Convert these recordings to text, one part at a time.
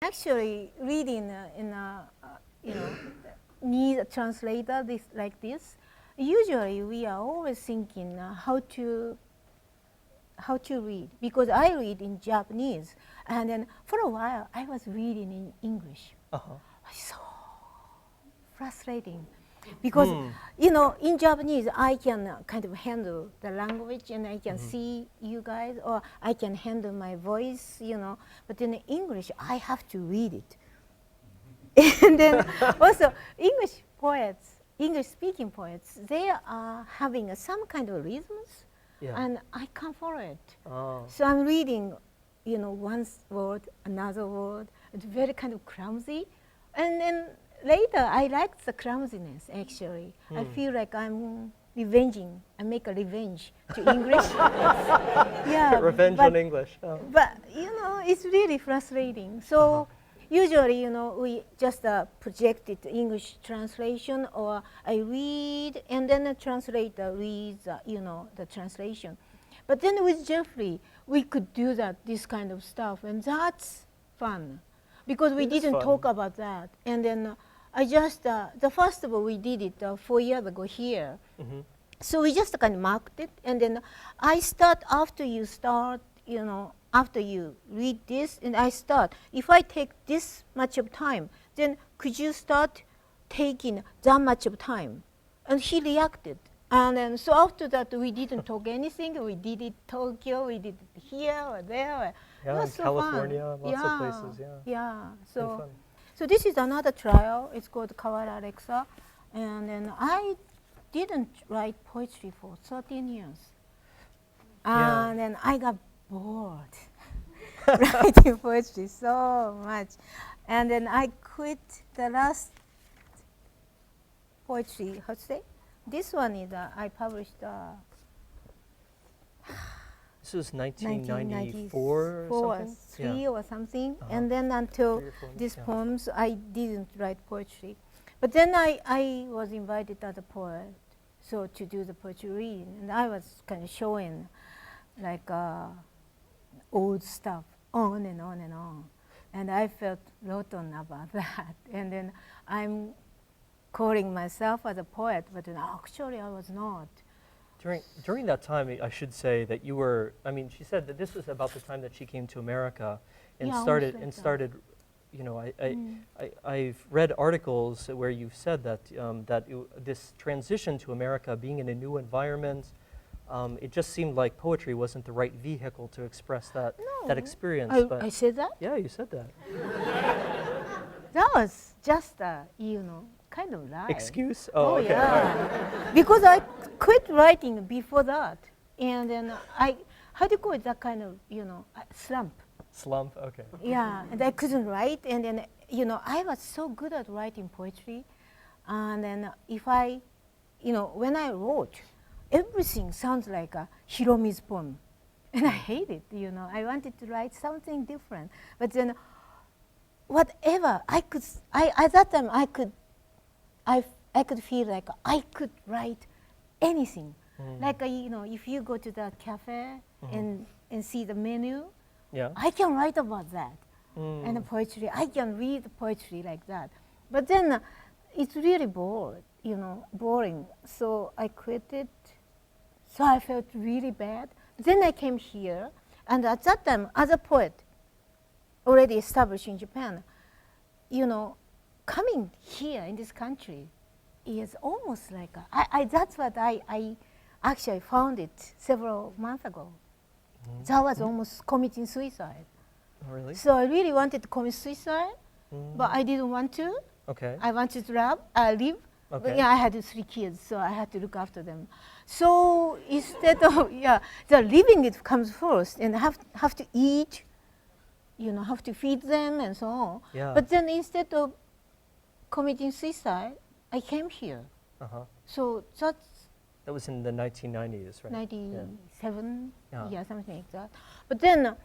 Actually, reading need a translator like this. Usually, we are always thinking how to read, because I read in Japanese, and then for a while I was reading in English. So frustrating, because in Japanese I can kind of handle the language, and I can see you guys, or I can handle my voice, but in English I have to read it. And then also English speaking poets, they are having some kind of rhythms, and I can't follow it. So I'm reading, one word, another word. It's very kind of clumsy, and then later I like the clumsiness. Actually, I feel like I'm revenging. I make a revenge to English. Revenge on English. But it's really frustrating. So. Usually, we just project it English translation, or I read, and then the translator reads, the translation. But then with Jeffrey, we could do this kind of stuff, and that's fun, because we didn't talk about that. And then I just, the first of all, we did it 4 years ago here. So we just kind of marked it, and then I start after you start, after you read this, and I start. If I take this much of time, then could you start taking that much of time? And he reacted. And then so after that, we didn't talk anything. We did it Tokyo, we did it here or there. Yeah, it was in so California, fun. lots of places, Yeah. Fun. So this is another trial. It's called Kawara Alexa. And then I didn't write poetry for 13 years. And then I got bored writing poetry so much, and then I quit the last poetry. How to say? This one is I published. This was 1994 or something? Three or something, and then until these poems, I didn't write poetry. But then I was invited as a poet, so to do the poetry reading, and I was kind of showing, like. Old stuff, on and on and on. And I felt rotten about that. And then I'm calling myself as a poet, but then actually I was not. During that time, I should say that you were, she said that this was about the time that she came to America and started, I've read articles where you've said that, this transition to America, being in a new environment, it just seemed like poetry wasn't the right vehicle to express that experience. I said that? Yeah, you said that. That was just a, kind of lie. Excuse? Oh, okay. Yeah. Because I quit writing before that. And then how do you call it, that kind of, slump. Slump, okay. Yeah, and I couldn't write. And then, I was so good at writing poetry. And then when I wrote, everything sounds like a Hiromi's poem, and I hate it. I wanted to write something different, but then whatever at that time I could feel like I could write anything. Like if you go to the cafe and see the menu, I can write about that, and the poetry. I can read poetry like that, but then it's really boring. So I quit it. So I felt really bad. Then I came here, and at that time, as a poet, already established in Japan, coming here in this country is almost like that's what I actually found it several months ago. That was almost committing suicide. Oh, really? So I really wanted to commit suicide, but I didn't want to. Okay. I wanted to live. Okay. But I had 3 kids, so I had to look after them. So instead of the living, it comes first, and have to eat, have to feed them and so on. Yeah. But then instead of committing suicide, I came here. So that was in the 1990s, right? 97, something like that. But then,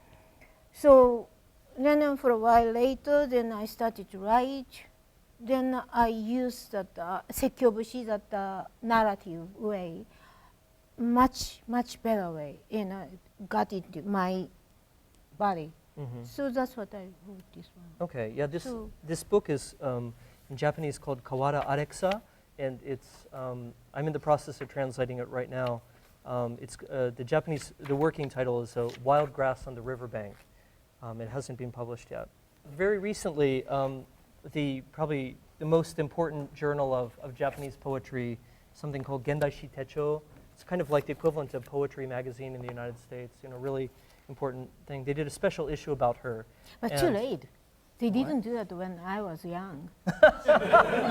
then for a while later, then I started to write. Then I used that Sekkyobushi, that narrative way, much better way, got into my body. So that's what I wrote this one. Okay, yeah, So- this book is in Japanese called Kawara Arexa, and it's I'm in the process of translating it right now. It's the working title is Wild Grass on the Riverbank. It hasn't been published yet. Very recently, probably the most important journal of Japanese poetry, something called Gendaishi Techo. It's kind of like the equivalent of Poetry Magazine in the United States. Really important thing. They did a special issue about her. But too And- late. They didn't do that when I was young.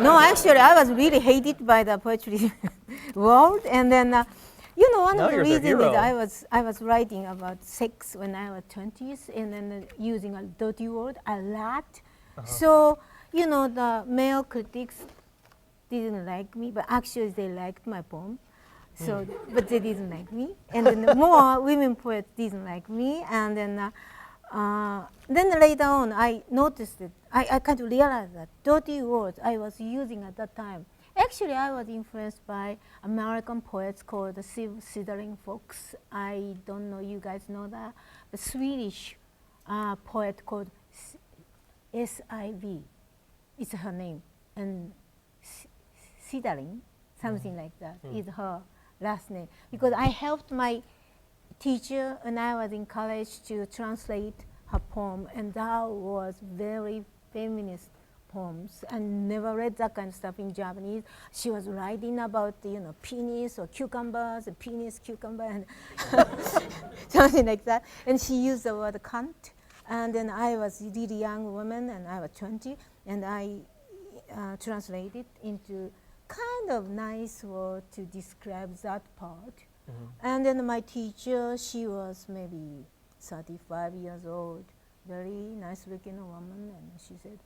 No, actually, I was really hated by the poetry world. And then, one Now of the you're the reasons hero. is I was writing about sex when I was 20s, and then using a dirty word a lot. So, the male critics didn't like me, but actually they liked my poem. So, but they didn't like me. And then more women poets didn't like me. And then later on, I noticed that I kind of realized that dirty words I was using at that time. Actually, I was influenced by American poets called the Sidling Fox. I don't know you guys know that. The Swedish poet called S.I.V. It's her name. And Sidling, something like that, is her last name. Because I helped my teacher when I was in college to translate her poem, and that was very feminist poems. I never read that kind of stuff in Japanese. She was writing about penis or cucumbers, penis, cucumber, and something like that. And she used the word cunt. And then I was a really young woman, and I was 20, and I translated into kind of nice word to describe that part. And then my teacher, she was maybe 35 years old, very nice looking woman, and she said,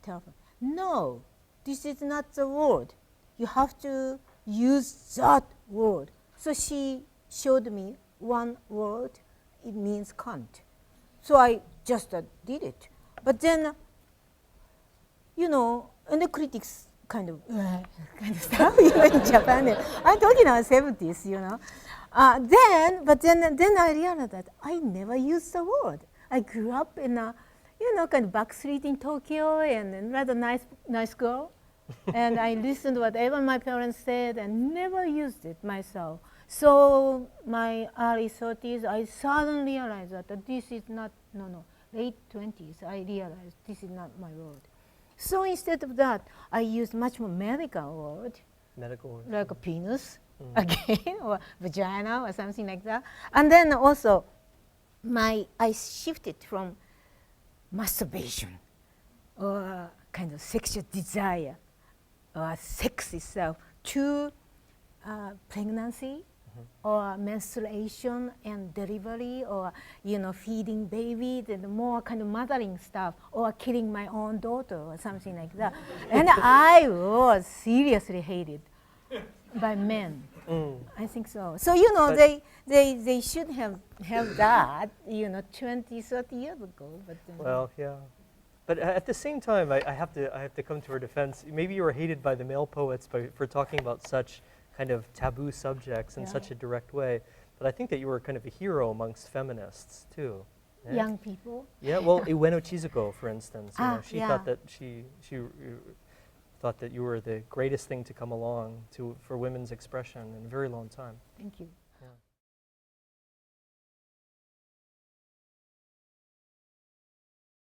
tell her, no, this is not the word. You have to use that word. So she showed me one word, it means cunt. So I just did it. But then, and the critics kind of stuff in Japan. I'm talking about 70s, Then I realized that I never used the word. I grew up in a, kind of back street in Tokyo, and rather nice girl. And I listened to whatever my parents said and never used it myself. So my early 30s, I suddenly realized that this is not, late 20s, I realized this is not my word. So instead of that, I used much more medical word. Medical word. Like a penis, again, or vagina, or something like that. And then also, I shifted from masturbation, or kind of sexual desire, or sex itself, to pregnancy, or menstruation and delivery, or feeding babies, and more kind of mothering stuff, or killing my own daughter, or something like that. And I was seriously hated by men. I think so. So they should have that 20, 30 years ago. But Well, yeah. But at the same time, I have to come to her defense. Maybe you were hated by the male poets for talking about such kind of taboo subjects in such a direct way. But I think that you were kind of a hero amongst feminists too. Yeah? young people. Yeah. Well, Ueno Chizuko, for instance, she yeah. thought that she thought that you were the greatest thing to come along for women's expression in a very long time. Thank you.